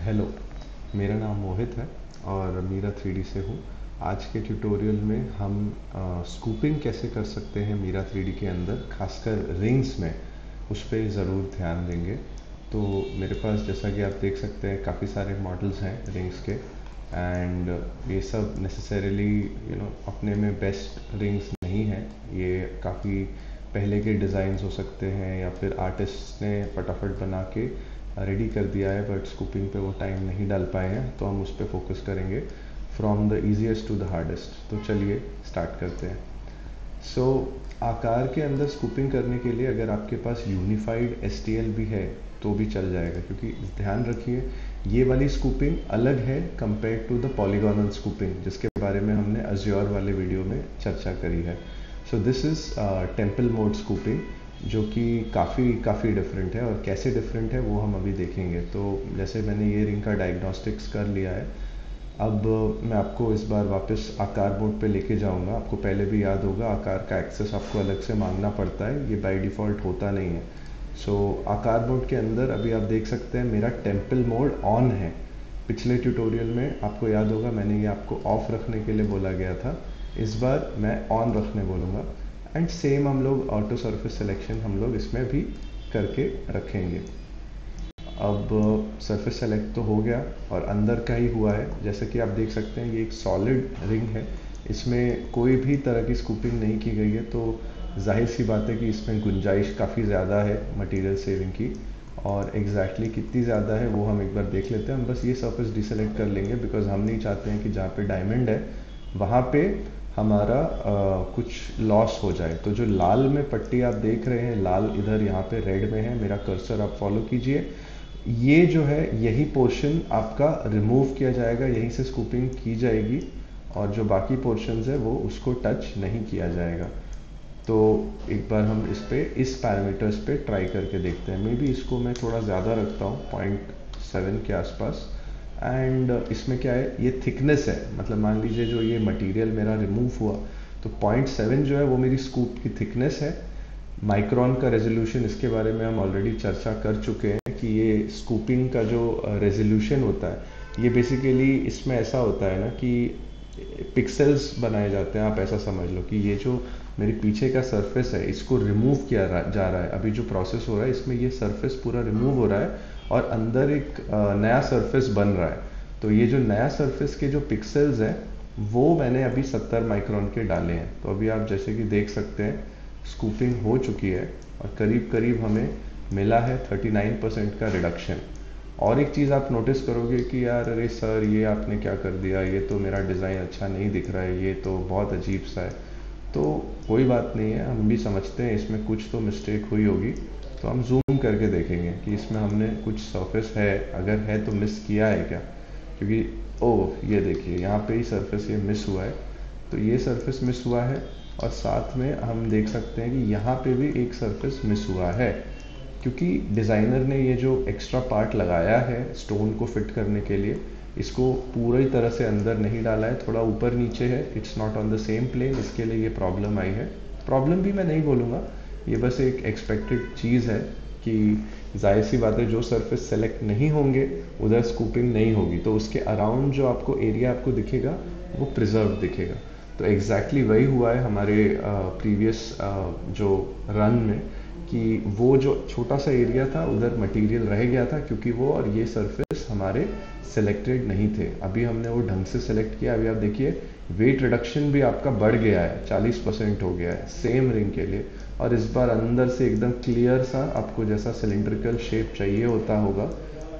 Hello, मेरा नाम मोहित है और मीरा 3D से हूँ। आज के ट्यूटोरियल में हम स्कूपिंग कैसे कर सकते हैं मीरा 3D के अंदर, खासकर रिंग्स में, उस पर ज़रूर ध्यान देंगे। तो मेरे पास जैसा कि आप देख सकते हैं काफ़ी सारे मॉडल्स हैं रिंग्स के, एंड ये सब नेसेसरीली अपने में बेस्ट रिंग्स नहीं हैं। ये काफ़ी पहले के डिज़ाइंस हो सकते हैं या फिर आर्टिस्ट ने फटाफट बना के रेडी कर दिया है, बट स्कूपिंग पे वो टाइम नहीं डाल पाए हैं, तो हम उस पर फोकस करेंगे from the easiest to the hardest. तो चलिए स्टार्ट करते हैं। सो आकार के अंदर स्कूपिंग करने के लिए अगर आपके पास यूनिफाइड STL भी है तो भी चल जाएगा, क्योंकि ध्यान रखिए ये वाली स्कूपिंग अलग है compare to the polygonal scooping, जिसके बारे में हमने अज्योर वाले वीडियो में चर्चा करी है। So this is temple mode scooping, जो कि काफ़ी डिफरेंट है, और कैसे डिफरेंट है वो हम अभी देखेंगे। तो जैसे मैंने ये रिंग का डायग्नोस्टिक्स कर लिया है, अब मैं आपको इस बार वापस आकार मोड पे लेके जाऊंगा। आपको पहले भी याद होगा आकार का एक्सेस आपको अलग से मांगना पड़ता है, ये बाय डिफ़ॉल्ट होता नहीं है। सो आकार मोड के अंदर अभी आप देख सकते हैं मेरा टेम्पल मोड ऑन है। पिछले ट्यूटोरियल में आपको याद होगा मैंने ये आपको ऑफ रखने के लिए बोला गया था, इस बार मैं ऑन रखने बोलूँगा। एंड सेम हम लोग ऑटो सरफेस सिलेक्शन हम लोग इसमें भी करके रखेंगे। अब सरफेस सेलेक्ट तो हो गया और अंदर का ही हुआ है। जैसे कि आप देख सकते हैं ये एक सॉलिड रिंग है, इसमें कोई भी तरह की स्कूपिंग नहीं की गई है, तो जाहिर सी बात है कि इसमें गुंजाइश काफ़ी ज़्यादा है मटेरियल सेविंग की। और एग्जैक्टली कितनी ज़्यादा है वो हम एक बार देख लेते हैं। हम बस ये सरफेस डिसेलेक्ट कर लेंगे, बिकॉज हम नहीं चाहते हैं कि जहाँ पे डायमंड है वहाँ पे हमारा कुछ लॉस हो जाए। तो जो लाल में पट्टी आप देख रहे हैं, लाल इधर यहाँ पे रेड में है, मेरा कर्सर आप फॉलो कीजिए। ये जो है यही पोर्शन आपका रिमूव किया जाएगा, यहीं से स्कूपिंग की जाएगी, और जो बाकी पोर्शंस है वो उसको टच नहीं किया जाएगा। तो एक बार हम इस पैरामीटर्स पे ट्राई करके देखते हैं। मे बी इसको मैं थोड़ा ज़्यादा रखता हूँ, 0.7 के आसपास। एंड इसमें क्या है, ये थिकनेस है, मतलब मान लीजिए जो ये मटेरियल मेरा रिमूव हुआ, तो 0.7 जो है वो मेरी स्कूप की थिकनेस है। माइक्रोन का रेजोल्यूशन, इसके बारे में हम ऑलरेडी चर्चा कर चुके हैं कि ये स्कूपिंग का जो रेजोल्यूशन होता है, ये बेसिकली इसमें ऐसा होता है ना कि पिक्सेल्स बनाए जाते हैं। आप ऐसा समझ लो कि ये जो मेरे पीछे का सरफेस है इसको रिमूव किया जा रहा है। अभी जो प्रोसेस हो रहा है इसमें ये सरफेस पूरा रिमूव हो रहा है और अंदर एक नया सरफेस बन रहा है। तो ये जो नया सरफेस के जो पिक्सेल्स हैं वो मैंने अभी 70 माइक्रोन के डाले हैं। तो अभी आप जैसे कि देख सकते हैं स्कूपिंग हो चुकी है और करीब करीब हमें मिला है 39% का रिडक्शन। और एक चीज़ आप नोटिस करोगे कि यार अरे सर ये आपने क्या कर दिया, ये तो मेरा डिज़ाइन अच्छा नहीं दिख रहा है, ये तो बहुत अजीब सा है। तो कोई बात नहीं है, हम भी समझते हैं इसमें कुछ तो मिस्टेक हुई होगी। तो हम जूम करके देखेंगे कि इसमें हमने कुछ सरफेस है, अगर है तो मिस किया है क्या, क्योंकि ओह ये देखिए यहाँ पे ही सरफेस ये मिस हुआ है। तो ये सरफेस मिस हुआ है और साथ में हम देख सकते हैं कि यहाँ पे भी एक सरफेस मिस हुआ है, क्योंकि डिज़ाइनर ने ये जो एक्स्ट्रा पार्ट लगाया है स्टोन को फिट करने के लिए, इसको पूरी तरह से अंदर नहीं डाला है, थोड़ा ऊपर नीचे है, it's not on the same plane, इसके लिए ये प्रॉब्लम आई है। प्रॉब्लम भी मैं नहीं बोलूँगा, ये बस एक एक्सपेक्टेड चीज़ है कि जाहिर सी बात है जो सरफेस सेलेक्ट नहीं होंगे उधर स्कूपिंग नहीं होगी, तो उसके अराउंड जो आपको एरिया आपको दिखेगा वो प्रिजर्व दिखेगा। तो एग्जैक्टली वही हुआ है हमारे प्रीवियस जो रन में, कि वो जो छोटा सा एरिया था उधर मटेरियल रह गया था, क्योंकि वो और ये सरफेस हमारे सिलेक्टेड नहीं थे। अभी हमने वो ढंग से सिलेक्ट किया। अभी आप देखिए वेट रिडक्शन भी आपका बढ़ गया है, 40% हो गया है सेम रिंग के लिए। और इस बार अंदर से एकदम क्लियर सा आपको जैसा सिलेंड्रिकल शेप चाहिए होता होगा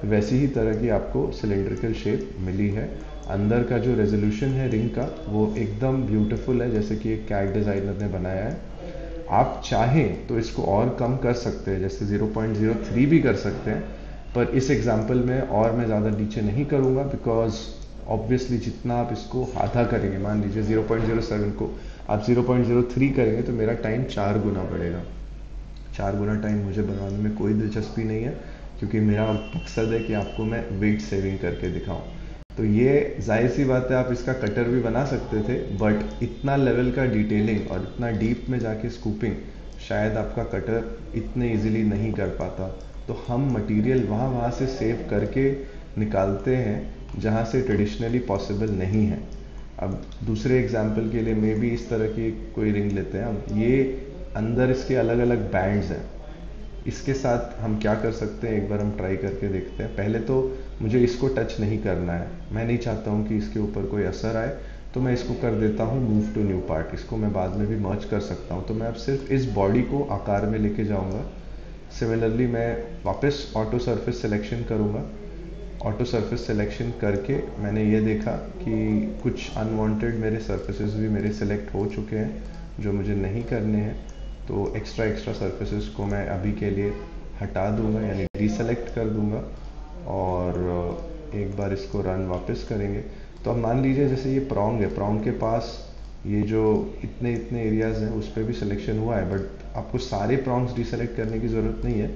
वैसी ही तरह की आपको सिलेंड्रिकल शेप मिली है। अंदर का जो रेजोल्यूशन है रिंग का वो एकदम ब्यूटीफुल है, जैसे कि एक कैड डिज़ाइनर ने बनाया है। आप चाहें तो इसको और कम कर सकते हैं, जैसे 0.03 भी कर सकते हैं, पर इस एग्जांपल में और मैं ज़्यादा नीचे नहीं करूँगा, बिकॉज ऑब्वियसली जितना आप इसको आधा करेंगे, मान लीजिए 0.07 को आप 0.03 करेंगे तो मेरा टाइम 4 गुना बढ़ेगा। 4 गुना टाइम मुझे बनाने में कोई दिलचस्पी नहीं है, क्योंकि मेरा मकसद है कि आपको मैं वेट सेविंग करके दिखाऊं। तो ये जाहिर सी बात है आप इसका कटर भी बना सकते थे, बट इतना लेवल का डिटेलिंग और इतना डीप में जाके स्कूपिंग शायद आपका कटर इतने इजीली नहीं कर पाता। तो हम मटेरियल वहाँ से सेव करके निकालते हैं जहाँ से ट्रेडिशनली पॉसिबल नहीं है। अब दूसरे एग्जाम्पल के लिए मे भी इस तरह की कोई रिंग लेते हैं। अब ये अंदर इसके अलग अलग बैंड्स हैं, इसके साथ हम क्या कर सकते हैं, एक बार हम ट्राई करके देखते हैं। पहले तो मुझे इसको टच नहीं करना है, मैं नहीं चाहता हूँ कि इसके ऊपर कोई असर आए, तो मैं इसको कर देता हूँ मूव टू न्यू पार्ट। इसको मैं बाद में भी मर्ज कर सकता हूँ। तो मैं अब सिर्फ इस बॉडी को आकार में लेके जाऊँगा। सिमिलरली मैं वापस ऑटो सरफेस सिलेक्शन करूँगा। ऑटो सरफेस सिलेक्शन करके मैंने ये देखा कि कुछ अनवांटेड मेरे सरफेसेस भी मेरे सिलेक्ट हो चुके हैं जो मुझे नहीं करने हैं। तो एक्स्ट्रा सरफेसेस को मैं अभी के लिए हटा दूंगा, यानी डीसेलेक्ट कर दूंगा। और एक बार इसको रन वापस करेंगे तो अब मान लीजिए जैसे ये प्रॉन्ग है, प्रॉन्ग के पास ये जो इतने इतने एरियाज हैं उस पर भी सिलेक्शन हुआ है, बट आपको सारे प्रॉन्ग्स डीसेलेक्ट करने की ज़रूरत नहीं है।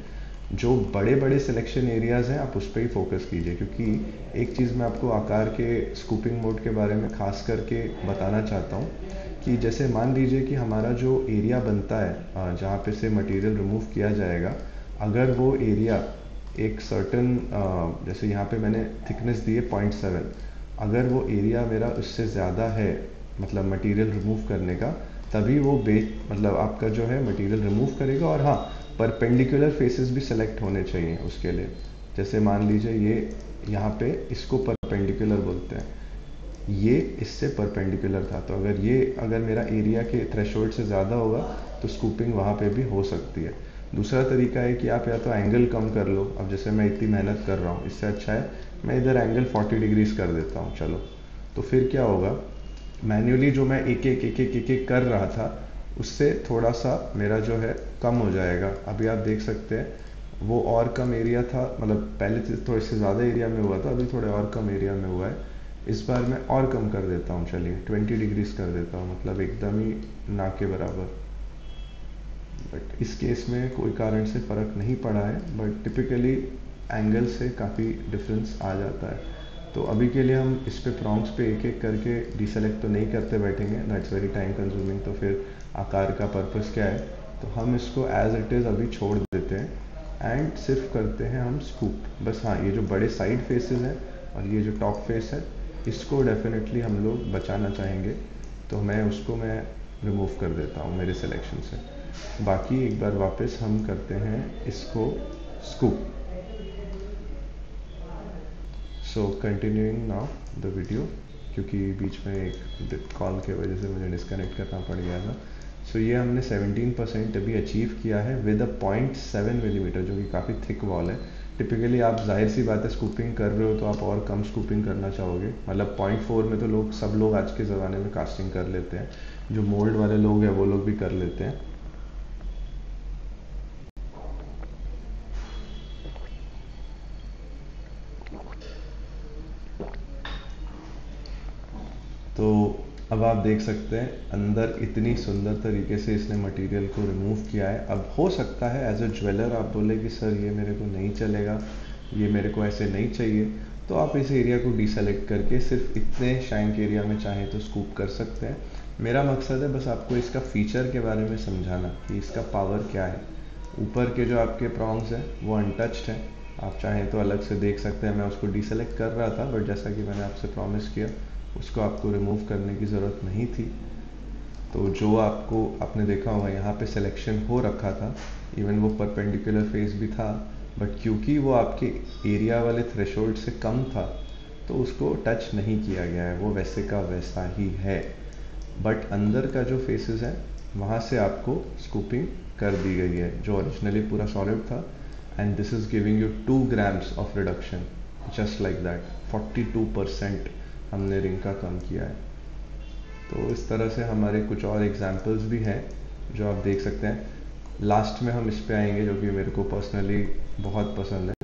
जो बड़े बड़े सिलेक्शन एरियाज़ हैं आप उस पर ही फोकस कीजिए, क्योंकि एक चीज़ मैं आपको आकार के स्कूपिंग मोड के बारे में खास करके बताना चाहता हूँ कि जैसे मान लीजिए कि हमारा जो एरिया बनता है जहाँ पे से मटेरियल रिमूव किया जाएगा, अगर वो एरिया एक सर्टन जैसे यहाँ पे मैंने थिकनेस दी है 0.7, अगर वो एरिया मेरा उससे ज़्यादा है मतलब मटेरियल रिमूव करने का, तभी वो मतलब आपका जो है मटेरियल रिमूव करेगा। और हाँ, परपेंडिकुलर फेसेस भी सिलेक्ट होने चाहिए उसके लिए। जैसे मान लीजिए ये यहाँ पे इसको परपेंडिकुलर बोलते हैं, ये इससे परपेंडिकुलर था, तो अगर मेरा एरिया के थ्रेशोल्ड से ज़्यादा होगा तो स्कूपिंग वहाँ पे भी हो सकती है। दूसरा तरीका है कि आप या तो एंगल कम कर लो। अब जैसे मैं इतनी मेहनत कर रहा हूँ, इससे अच्छा है मैं इधर एंगल 40 डिग्रीज कर देता हूँ। चलो, तो फिर क्या होगा, मैन्युअली जो मैं एक एक कर रहा था उससे थोड़ा सा मेरा जो है कम हो जाएगा। अभी आप देख सकते हैं वो और कम एरिया था, मतलब पहले तो थोड़े से ज़्यादा एरिया में हुआ था, अभी थोड़े और कम एरिया में हुआ है। इस बार मैं और कम कर देता हूँ, चलिए 20 डिग्रीज कर देता हूँ, मतलब एकदम ही ना के बराबर। बट इस केस में कोई कारण से फ़र्क नहीं पड़ा है, बट टिपिकली एंगल से काफ़ी डिफरेंस आ जाता है। तो अभी के लिए हम इस पे प्रॉन्ग्स पे एक एक करके डीसेलेक्ट तो नहीं करते बैठेंगे, दैट्स वेरी टाइम कंज्यूमिंग। तो फिर आकार का पर्पस क्या है, तो हम इसको एज इट इज़ अभी छोड़ देते हैं एंड सिर्फ करते हैं हम स्कूप बस। हाँ, ये जो बड़े साइड फेसेस हैं और ये जो टॉप फेस है, इसको डेफिनेटली हम लोग बचाना चाहेंगे, तो मैं रिमूव कर देता हूँ मेरे सिलेक्शन से। बाकी एक बार वापस हम करते हैं इसको scoop. So continuing now the video, क्योंकि बीच में एक कॉल के वजह से मुझे डिस्कनेक्ट करना पड़ गया था। सो ये हमने 17% अभी अचीव किया है विद अ 0.7 मिलीमीटर, जो कि काफ़ी थिक वॉल है। टिपिकली आप जाहिर सी बात है स्कूपिंग कर रहे हो तो आप और कम स्कूपिंग करना चाहोगे, मतलब 0.4 में तो सब लोग आज के ज़माने में कास्टिंग कर लेते हैं, जो मोल्ड वाले लोग हैं वो लोग भी कर लेते हैं। तो अब आप देख सकते हैं अंदर इतनी सुंदर तरीके से इसने मटेरियल को रिमूव किया है। अब हो सकता है एज अ ज्वेलर आप बोले कि सर ये मेरे को नहीं चलेगा, ये मेरे को ऐसे नहीं चाहिए, तो आप इस एरिया को डीसेलेक्ट करके सिर्फ इतने शैंक एरिया में चाहें तो स्कूप कर सकते हैं। मेरा मकसद है बस आपको इसका फीचर के बारे में समझाना कि इसका पावर क्या है। ऊपर के जो आपके प्रॉन्ग्स हैं वो अनटच्ड हैं, आप चाहें तो अलग से देख सकते हैं। मैं उसको डीसेलेक्ट कर रहा था, बट जैसा कि मैंने आपसे प्रॉमिस किया उसको आपको रिमूव करने की ज़रूरत नहीं थी। तो जो आपने देखा होगा यहाँ पे सिलेक्शन हो रखा था, इवन वो परपेंडिकुलर फेस भी था, बट क्योंकि वो आपके एरिया वाले थ्रेशोल्ड से कम था तो उसको टच नहीं किया गया है, वो वैसे का वैसा ही है। बट अंदर का जो फेसेस है वहाँ से आपको स्कूपिंग कर दी गई है, जो ओरिजिनली पूरा सॉलिड था। And this is giving you 2 grams of reduction, just like that. 42% हमने रिंग का कम किया है। तो इस तरह से हमारे कुछ और एग्जांपल्स भी हैं जो आप देख सकते हैं। लास्ट में हम इस पे आएंगे जो कि मेरे को पर्सनली बहुत पसंद है,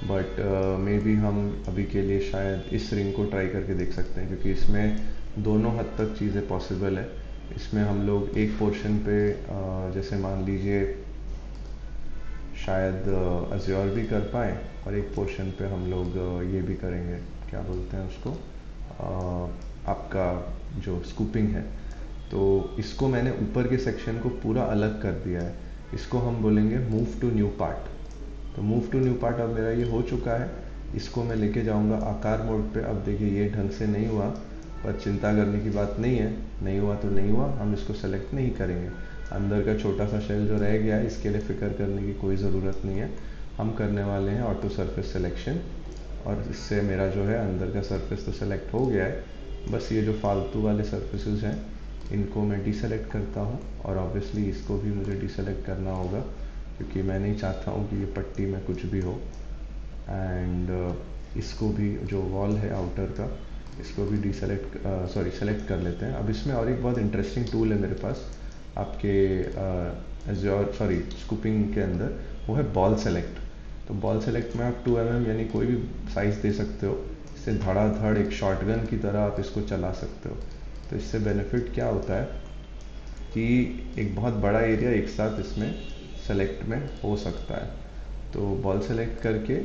बट मे बी हम अभी के लिए शायद इस रिंग को ट्राई करके देख सकते हैं, क्योंकि इसमें दोनों हद तक चीज़ें पॉसिबल है। इसमें हम लोग एक पोर्शन पे जैसे मान लीजिए शायद अज्योर भी कर पाएँ, और एक पोर्शन पे हम लोग ये भी करेंगे, क्या बोलते हैं उसको, आपका जो स्कूपिंग है। तो इसको मैंने ऊपर के सेक्शन को पूरा अलग कर दिया है, इसको हम बोलेंगे मूव टू न्यू पार्ट। तो मूव टू न्यू पार्ट अब मेरा ये हो चुका है, इसको मैं लेके जाऊंगा आकार मोड पे। अब देखिए ये ढंग से नहीं हुआ, पर चिंता करने की बात नहीं है, नहीं हुआ तो नहीं हुआ, हम इसको सेलेक्ट नहीं करेंगे। अंदर का छोटा सा शेल जो रह गया है इसके लिए फ़िक्र करने की कोई ज़रूरत नहीं है। हम करने वाले हैं ऑटो सरफेस सिलेक्शन, और इससे मेरा जो है अंदर का सरफेस तो सेलेक्ट हो गया है। बस ये जो फालतू वाले सरफेसेस हैं इनको मैं डीसेलेक्ट करता हूँ, और ऑब्वियसली इसको भी मुझे डीसेलेक्ट करना होगा क्योंकि मैं नहीं चाहता हूँ कि ये पट्टी में कुछ भी हो। एंड इसको भी जो वॉल है आउटर का, इसको भी सेलेक्ट कर लेते हैं। अब इसमें और एक बहुत इंटरेस्टिंग टूल है मेरे पास आपके स्कूपिंग के अंदर, वो है बॉल सेलेक्ट। तो बॉल सेलेक्ट में आप 2 mm यानी कोई भी साइज़ दे सकते हो। इससे धड़ाधड़ एक शॉटगन की तरह आप इसको चला सकते हो। तो इससे बेनिफिट क्या होता है कि एक बहुत बड़ा एरिया एक साथ इसमें सेलेक्ट में हो सकता है। तो बॉल सेलेक्ट करके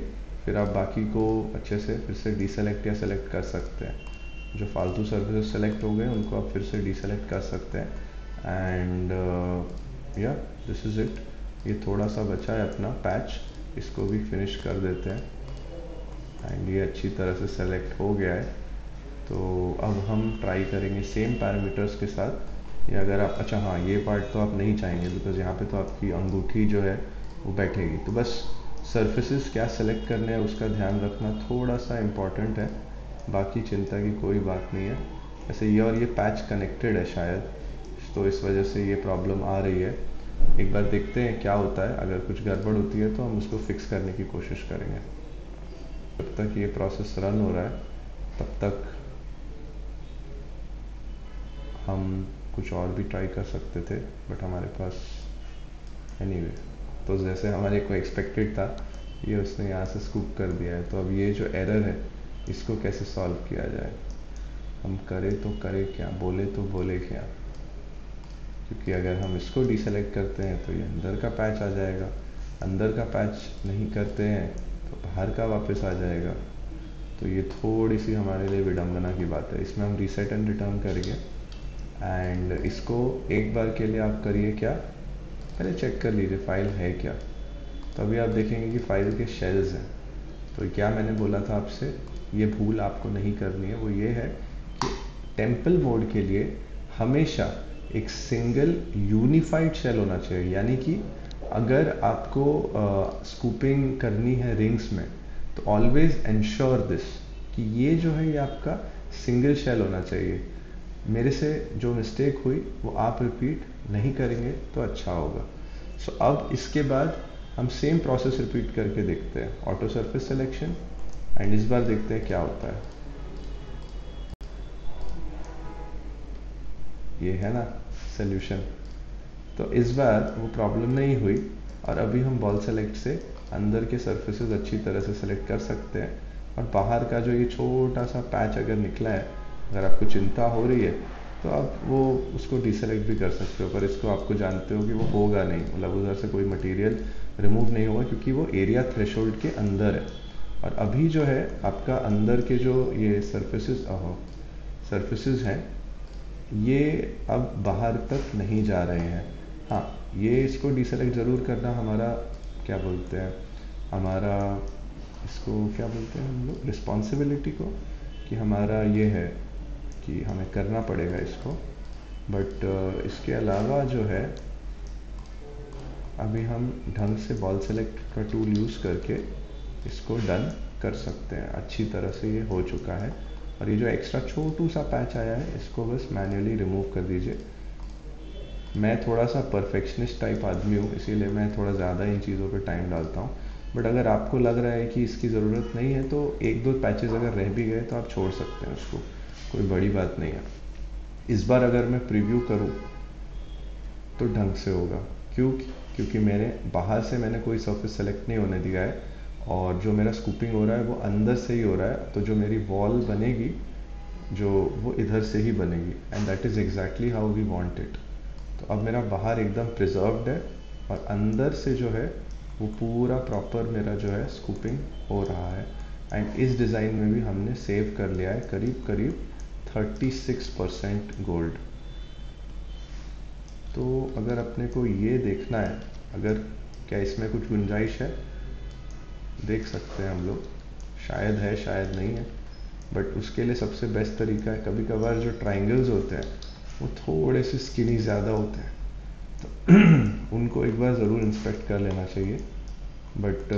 फिर आप बाकी को अच्छे से फिर से डीसेलेक्ट या सेलेक्ट कर सकते हैं। जो फालतू सर्फेसेस सेलेक्ट हो गए उनको आप फिर से डीसेलेक्ट कर सकते हैं। एंड या दिस इज़ इट। ये थोड़ा सा बचा है अपना पैच, इसको भी फिनिश कर देते हैं। एंड ये अच्छी तरह से सेलेक्ट हो गया है। तो अब हम ट्राई करेंगे सेम पैरामीटर्स के साथ। या अगर आप, अच्छा हाँ, ये पार्ट तो आप नहीं चाहेंगे बिकॉज यहाँ पे तो आपकी अंगूठी जो है वो बैठेगी। तो बस सरफेसेस क्या सेलेक्ट करने हैं उसका ध्यान रखना थोड़ा सा इम्पॉर्टेंट है, बाकी चिंता की कोई बात नहीं है। ऐसे ये और ये पैच कनेक्टेड है शायद, तो इस वजह से ये प्रॉब्लम आ रही है। एक बार देखते हैं क्या होता है, अगर कुछ गड़बड़ होती है तो हम उसको फिक्स करने की कोशिश करेंगे। जब तक ये प्रोसेस रन हो रहा है तब तक हम कुछ और भी ट्राई कर सकते थे, बट हमारे पास एनीवे तो जैसे हमारे को एक्सपेक्टेड था ये उसने यहाँ से स्कूप कर दिया है। तो अब ये जो एरर है इसको कैसे सॉल्व किया जाए, हम करें तो करें क्या, बोले तो बोले क्या। क्योंकि अगर हम इसको डीसेलेक्ट करते हैं तो ये अंदर का पैच आ जाएगा, अंदर का पैच नहीं करते हैं तो बाहर का वापस आ जाएगा। तो ये थोड़ी सी हमारे लिए विडम्बना की बात है। इसमें हम रीसेट एंड रिटर्न करेंगे। एंड इसको एक बार के लिए आप करिए क्या, पहले चेक कर लीजिए फाइल है क्या। तो अभी आप देखेंगे कि फाइल के शेल्स हैं। तो क्या मैंने बोला था आपसे, ये भूल आपको नहीं करनी है, वो ये है कि टेम्पल मोड के लिए हमेशा एक सिंगल यूनिफाइड शेल होना चाहिए। यानी कि अगर आपको स्कूपिंग करनी है रिंग्स में तो ऑलवेज एंश्योर दिस कि ये जो है ये आपका सिंगल शेल होना चाहिए। मेरे से जो मिस्टेक हुई वो आप रिपीट नहीं करेंगे तो अच्छा होगा। सो अब इसके बाद हम सेम प्रोसेस रिपीट करके देखते हैं, ऑटो सरफेस सिलेक्शन, एंड इस बार देखते हैं क्या होता है। ये है ना सोल्यूशन। तो इस बार वो प्रॉब्लम नहीं हुई, और अभी हम बॉल सेलेक्ट से अंदर के सरफेसेस अच्छी तरह से सेलेक्ट कर सकते हैं। और बाहर का जो ये छोटा सा पैच अगर निकला है, अगर आपको चिंता हो रही है तो आप वो उसको डीसेलेक्ट भी कर सकते हो, पर इसको आपको जानते हो कि वो होगा नहीं, मतलब उधर से कोई मटेरियल रिमूव नहीं होगा क्योंकि वो एरिया थ्रेशोल्ड के अंदर है। और अभी जो है आपका अंदर के जो ये सरफेसेस हैं ये अब बाहर तक नहीं जा रहे हैं। हाँ, ये इसको डीसेलेक्ट ज़रूर करना हमारा, क्या बोलते हैं, हमारा इसको क्या बोलते हैं हम लोग, रिस्पॉन्सिबिलिटी को, कि हमारा ये है कि हमें करना पड़ेगा इसको। बट इसके अलावा जो है अभी हम ढंग से बॉल सेलेक्ट का टूल यूज़ करके इसको डन कर सकते हैं। अच्छी तरह से ये हो चुका है, और ये जो एक्स्ट्रा छोटू सा पैच आया है इसको बस मैन्युअली रिमूव कर दीजिए। मैं थोड़ा सा परफेक्शनिस्ट टाइप आदमी हूँ, इसीलिए मैं थोड़ा ज़्यादा इन चीज़ों पे टाइम डालता हूँ। बट अगर आपको लग रहा है कि इसकी ज़रूरत नहीं है तो एक दो पैचेस अगर रह भी गए तो आप छोड़ सकते हैं उसको, कोई बड़ी बात नहीं है। इस बार अगर मैं प्रीव्यू करूँ तो ढंग से होगा। क्यों? क्योंकि मेरे बाहर से मैंने कोई सरफेस सेलेक्ट नहीं होने दिया है, और जो मेरा स्कूपिंग हो रहा है वो अंदर से ही हो रहा है। तो जो मेरी वॉल बनेगी जो वो इधर से ही बनेगी, and that is exactly how we want it. तो अब मेरा बाहर एकदम प्रिजर्व्ड है, और अंदर से जो है वो पूरा प्रॉपर मेरा जो है स्कूपिंग हो रहा है। एंड इस डिज़ाइन में भी हमने सेव कर लिया है करीब करीब 36% गोल्ड। तो अगर अपने को ये देखना है, अगर क्या इसमें कुछ गुंजाइश है, देख सकते हैं हम लोग। शायद है शायद नहीं है, बट उसके लिए सबसे बेस्ट तरीका है, कभी कभार जो ट्राइंगल्स होते हैं वो थोड़े से स्किनी ज़्यादा होते हैं, तो उनको एक बार ज़रूर इंस्पेक्ट कर लेना चाहिए। बट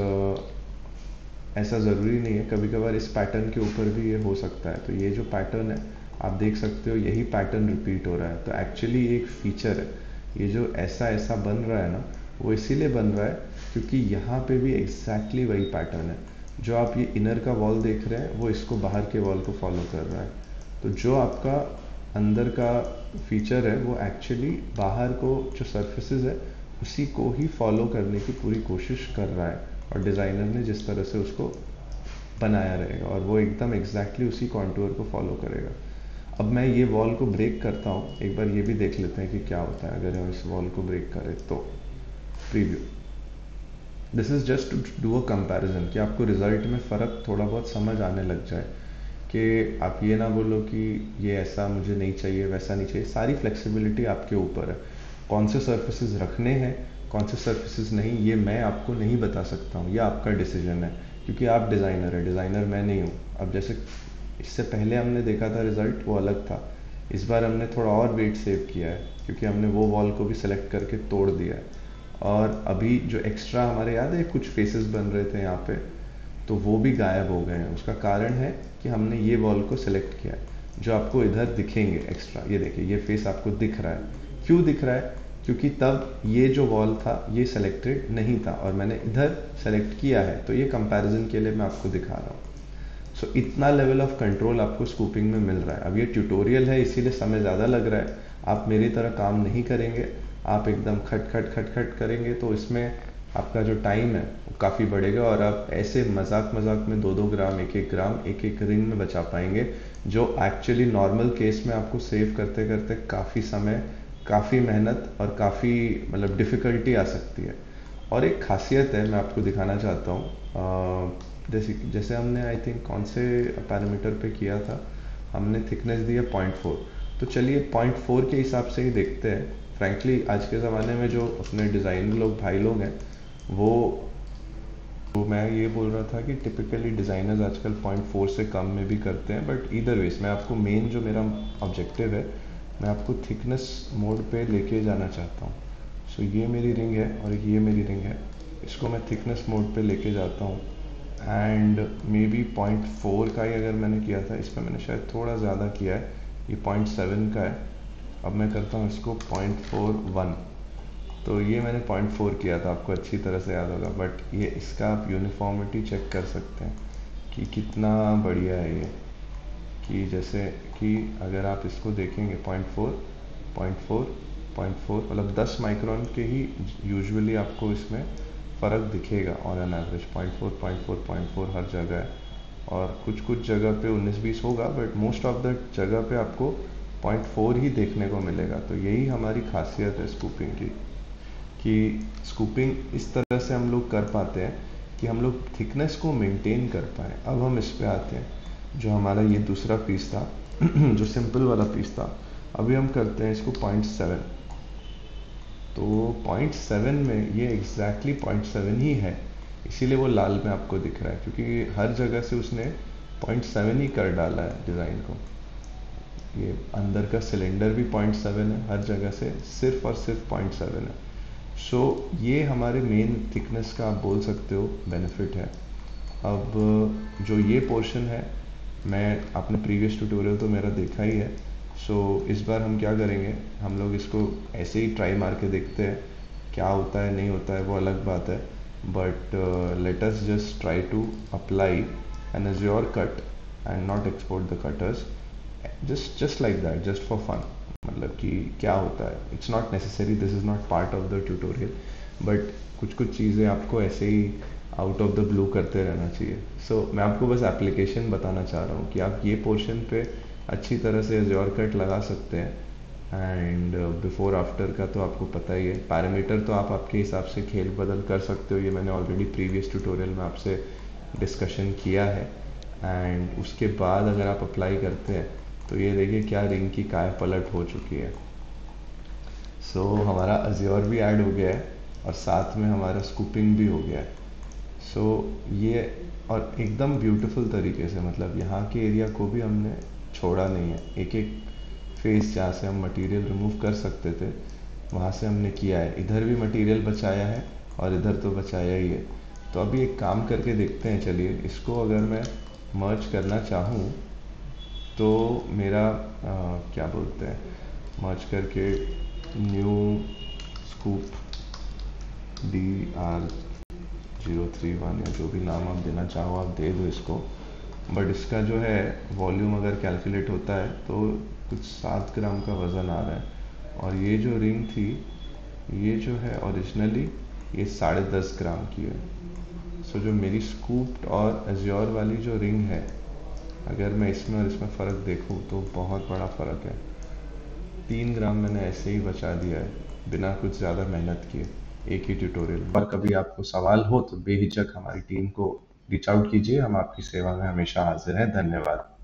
ऐसा ज़रूरी नहीं है, कभी कभार इस पैटर्न के ऊपर भी ये हो सकता है। तो ये जो पैटर्न है आप देख सकते हो, यही पैटर्न रिपीट हो रहा है, तो एक्चुअली एक फीचर है। ये जो ऐसा ऐसा बन रहा है ना, वो इसीलिए बन रहा है क्योंकि यहाँ पे भी एग्जैक्टली वही पैटर्न है। जो आप ये इनर का वॉल देख रहे हैं वो इसको बाहर के वॉल को फॉलो कर रहा है। तो जो आपका अंदर का फीचर है वो एक्चुअली बाहर को जो सर्फेसिस है उसी को ही फॉलो करने की पूरी कोशिश कर रहा है, और डिज़ाइनर ने जिस तरह से उसको बनाया रहेगा और वो एकदम एग्जैक्टली उसी कॉन्टूर को फॉलो करेगा। अब मैं ये वॉल को ब्रेक करता हूँ, एक बार ये भी देख लेते हैं कि क्या होता है अगर हम इस वॉल को ब्रेक करें। तो preview, this is just to do a comparison कि आपको रिजल्ट में फ़र्क थोड़ा बहुत समझ आने लग जाए, कि आप ये ना बोलो कि ये ऐसा मुझे नहीं चाहिए वैसा नहीं चाहिए। सारी फ्लेक्सिबिलिटी आपके ऊपर है, कौन से सर्फेसिस रखने हैं कौन से सर्फेसिस नहीं, ये मैं आपको नहीं बता सकता हूँ, ये आपका डिसीजन है, क्योंकि आप डिज़ाइनर है, डिज़ाइनर मैं नहीं हूँ। अब जैसे इससे पहले हमने देखा था रिज़ल्ट वो अलग था, इस बार हमने थोड़ा और वेट सेव किया है क्योंकि हमने वो वॉल को भी सिलेक्ट करके तोड़ दिया है। और अभी जो एक्स्ट्रा हमारे याद है कुछ फेसेस बन रहे थे यहाँ पे, तो वो भी गायब हो गए हैं। उसका कारण है कि हमने ये वॉल को सिलेक्ट किया है। जो आपको इधर दिखेंगे एक्स्ट्रा, ये देखिए ये फेस आपको दिख रहा है, क्यों दिख रहा है? क्योंकि तब ये जो वॉल था ये सेलेक्टेड नहीं था और मैंने इधर सेलेक्ट किया है, तो ये कंपैरिजन के लिए मैं आपको दिखा रहा हूँ। सो इतना लेवल ऑफ कंट्रोल आपको स्कूपिंग में मिल रहा है। अब ये ट्यूटोरियल है इसीलिए समय ज़्यादा लग रहा है, आप मेरी तरह काम नहीं करेंगे, आप एकदम खट खट खट खट करेंगे तो इसमें आपका जो टाइम है वो काफ़ी बढ़ेगा, और आप ऐसे मजाक मजाक में 2-2 ग्राम 1-1 ग्राम एक रिंग में बचा पाएंगे, जो एक्चुअली नॉर्मल केस में आपको सेव करते करते काफ़ी समय, काफ़ी मेहनत और काफ़ी मतलब डिफ़िकल्टी आ सकती है। और एक खासियत है मैं आपको दिखाना चाहता हूँ, जैसे जैसे हमने आई थिंक कौन से पैरामीटर पे किया था, हमने थिकनेस दी है 0.4, तो चलिए 0.4 के हिसाब से ही देखते हैं। फ्रैंकली आज के ज़माने में जो अपने डिज़ाइन लोग भाई लोग हैं वो, तो मैं ये बोल रहा था कि टिपिकली डिज़ाइनर्स आजकल 0.4 से कम में भी करते हैं, बट ईदर वेज मैं आपको मेन जो मेरा ऑब्जेक्टिव है, मैं आपको थिकनेस मोड पे लेके जाना चाहता हूँ। सो ये मेरी रिंग है और ये मेरी रिंग है, इसको मैं थिकनेस मोड पे लेके जाता हूँ, एंड मे बी 0.4 का ही अगर मैंने किया था, इस पर मैंने शायद थोड़ा ज़्यादा किया है, ये 0.7 का है। अब मैं करता हूँ इसको 0.41, तो ये मैंने 0.4 किया था, आपको अच्छी तरह से याद होगा, बट ये इसका आप यूनिफॉर्मिटी चेक कर सकते हैं कि कितना बढ़िया है ये। कि जैसे कि अगर आप इसको देखेंगे 0.4 0.4 0.4 मतलब 10 माइक्रोन के ही यूजुअली आपको इसमें फ़र्क दिखेगा ऑन एन एवरेज। 0.4 0.4 0.4 हर जगह है, और कुछ कुछ जगह पे 19-20 होगा, बट मोस्ट ऑफ द जगह पे आपको 0.4 ही देखने को मिलेगा। तो यही हमारी खासियत है स्कूपिंग की, कि स्कूपिंग इस तरह से हम लोग कर पाते हैं कि हम लोग थिकनेस को मेंटेन कर पाएँ। अब हम इस पे आते हैं, जो हमारा ये दूसरा पीस था जो सिंपल वाला पीस था, अभी हम करते हैं इसको 0.7। तो 0.7 में ये एग्जैक्टली 0.7 ही है, इसीलिए वो लाल में आपको दिख रहा है, क्योंकि हर जगह से उसने 0.7 ही कर डाला है डिज़ाइन को। ये अंदर का सिलेंडर भी 0.7 है, हर जगह से सिर्फ और सिर्फ 0.7 है। सो ये हमारे मेन थिकनेस का आप बोल सकते हो बेनिफिट है। अब जो ये पोर्शन है, मैं आपने प्रीवियस ट्यूटोरियल तो मेरा देखा ही है, सो इस बार हम क्या करेंगे, हम लोग इसको ऐसे ही ट्राई मार के देखते हैं, क्या होता है नहीं होता है वो अलग बात है, but let us just try to apply an azure cut and not export the cutters, just like that, just for fun. मतलब कि क्या होता है, it's not necessary, this is not part of the tutorial, but कुछ कुछ चीज़ें आपको ऐसे ही आउट ऑफ द ब्लू करते रहना चाहिए। सो मैं आपको बस एप्लीकेशन बताना चाह रहा हूँ कि आप ये पोर्शन पे अच्छी तरह से एज्योर कट लगा सकते हैं, एंड बिफोर आफ्टर का तो आपको पता ही है। पैरामीटर तो आप आपके हिसाब से खेल बदल कर सकते हो, ये मैंने ऑलरेडी प्रीवियस ट्यूटोरियल में आपसे डिस्कशन किया है। एंड उसके बाद अगर आप अप्लाई करते हैं तो ये देखिए क्या रिंग की काय पलट हो चुकी है। सो हमारा अज्योर भी ऐड हो गया है और साथ में हमारा स्कूपिंग भी हो गया है। सो ये, और एकदम ब्यूटीफुल तरीके से, मतलब यहाँ के एरिया को भी हमने छोड़ा नहीं है। एक एक फेस जहाँ से हम मटेरियल रिमूव कर सकते थे वहाँ से हमने किया है। इधर भी मटेरियल बचाया है और इधर तो बचाया ही है। तो अभी एक काम करके देखते हैं, चलिए इसको अगर मैं मर्ज करना चाहूँ तो मेरा क्या बोलते हैं, मर्ज करके न्यू स्कूप DR031 या जो भी नाम आप देना चाहो आप दे दो इसको। बट इसका जो है वॉल्यूम अगर कैलकुलेट होता है तो कुछ 7 ग्राम का वज़न आ रहा है। और ये जो रिंग थी, ये जो है ओरिजिनली ये 10.5 ग्राम की है। सो जो मेरी स्कूप्ड और एज्योर वाली जो रिंग है, अगर मैं इसमें और इसमें फ़र्क देखूँ तो बहुत बड़ा फ़र्क है। 3 ग्राम मैंने ऐसे ही बचा दिया है बिना कुछ ज़्यादा मेहनत किए, एक ही ट्यूटोरियल। और कभी आपको सवाल हो तो बेहिचक हमारी टीम को रीच आउट कीजिए, हम आपकी सेवा में हमेशा हाजिर हैं। धन्यवाद।